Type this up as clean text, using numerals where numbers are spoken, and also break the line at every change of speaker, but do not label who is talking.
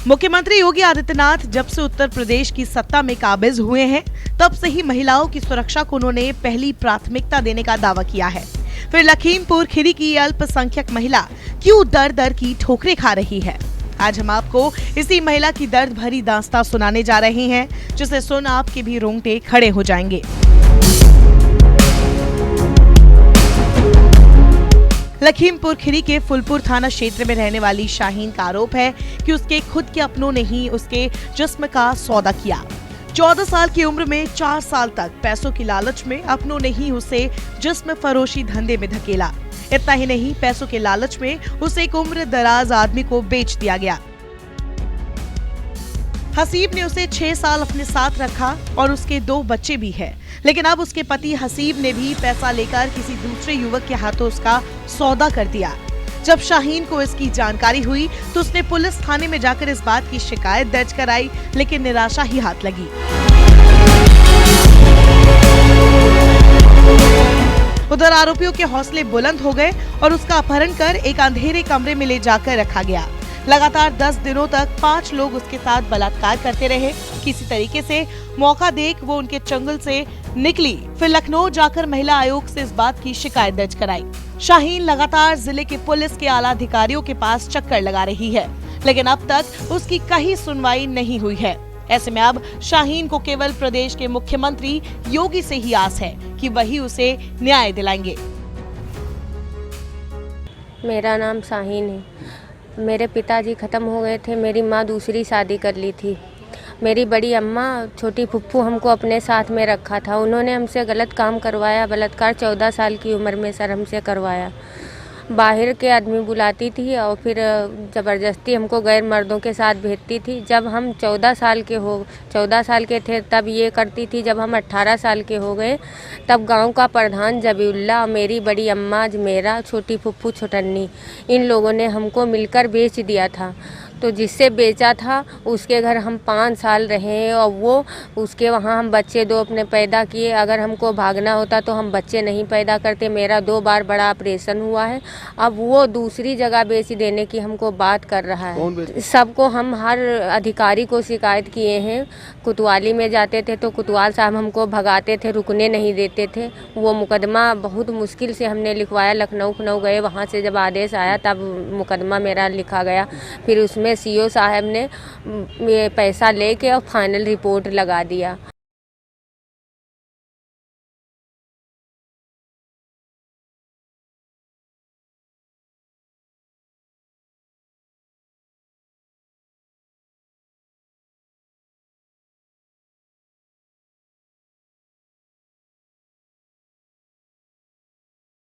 मुख्यमंत्री योगी आदित्यनाथ जब से उत्तर प्रदेश की सत्ता में काबिज हुए हैं, तब से ही महिलाओं की सुरक्षा को उन्होंने पहली प्राथमिकता देने का दावा किया है। फिर लखीमपुर खीरी की अल्पसंख्यक महिला क्यों दर दर की ठोकरें खा रही है, आज हम आपको इसी महिला की दर्द भरी दास्तां सुनाने जा रहे हैं, जिसे सुन आपके भी रोंगटे खड़े हो जाएंगे। लखीमपुर खीरी के फुलपुर थाना क्षेत्र में रहने वाली शाहीन का आरोप है कि उसके खुद के अपनों ने ही उसके जिस्म का सौदा किया। 14 साल की उम्र में 4 साल तक पैसों की लालच में अपनों ने ही उसे जिस्म फरोशी धंधे में धकेला। इतना ही नहीं, पैसों के लालच में उसे एक उम्र दराज आदमी को बेच दिया गया। हसीब ने उसे 6 साल अपने साथ रखा और उसके 2 बच्चे भी हैं। लेकिन अब उसके पति हसीब ने भी पैसा लेकर किसी दूसरे युवक के हाथों उसका सौदा कर दिया। जब शाहीन को इसकी जानकारी हुई तो उसने पुलिस थाने में जाकर इस बात की शिकायत दर्ज कराई, लेकिन निराशा ही हाथ लगी। उधर आरोपियों के हौसले बुलंद हो गए और उसका अपहरण कर एक अंधेरे कमरे में ले जाकर रखा गया। लगातार 10 दिनों तक 5 लोग उसके साथ बलात्कार करते रहे। किसी तरीके से मौका देख वो उनके चंगुल से निकली। फिर लखनऊ जाकर महिला आयोग से इस बात की शिकायत दर्ज कराई। शाहीन लगातार जिले के पुलिस के आला अधिकारियों के पास चक्कर लगा रही है, लेकिन अब तक उसकी कहीं सुनवाई नहीं हुई है। ऐसे में अब शाहीन को केवल प्रदेश के मुख्यमंत्री योगी से ही आस है कि वही उसे न्याय दिलाएंगे।
मेरा नाम शाहीन है। मेरे पिताजी ख़त्म हो गए थे, मेरी माँ दूसरी शादी कर ली थी। मेरी बड़ी अम्मा छोटी फुप्पू हमको अपने साथ में रखा था। उन्होंने हमसे गलत काम करवाया, बलात्कार 14 साल की उम्र में सर हमसे करवाया। बाहर के आदमी बुलाती थी और फिर ज़बरदस्ती हमको गैर मर्दों के साथ भेजती थी। जब हम 14 साल के थे तब ये करती थी। जब हम 18 साल के हो गए तब गांव का प्रधान जबीउल्ला और मेरी बड़ी अम्मा मेरा छोटी फुप्पू छोटन्नी, इन लोगों ने हमको मिलकर बेच दिया था। तो जिससे बेचा था उसके घर हम 5 साल रहे और वो उसके वहाँ हम बच्चे 2 अपने पैदा किए। अगर हमको भागना होता तो हम बच्चे नहीं पैदा करते। मेरा 2 बार बड़ा ऑपरेशन हुआ है। अब वो दूसरी जगह बेच देने की हमको बात कर रहा है। सबको हम हर अधिकारी को शिकायत किए हैं। कोतवाली में जाते थे तो कोतवाल साहब हमको भगाते थे, रुकने नहीं देते थे। वो मुकदमा बहुत मुश्किल से हमने लिखवाया। लखनऊ गए, वहाँ से जब आदेश आया तब मुकदमा मेरा लिखा गया। फिर उसमें सीओ साहब ने पैसा लेके और फाइनल रिपोर्ट लगा दिया।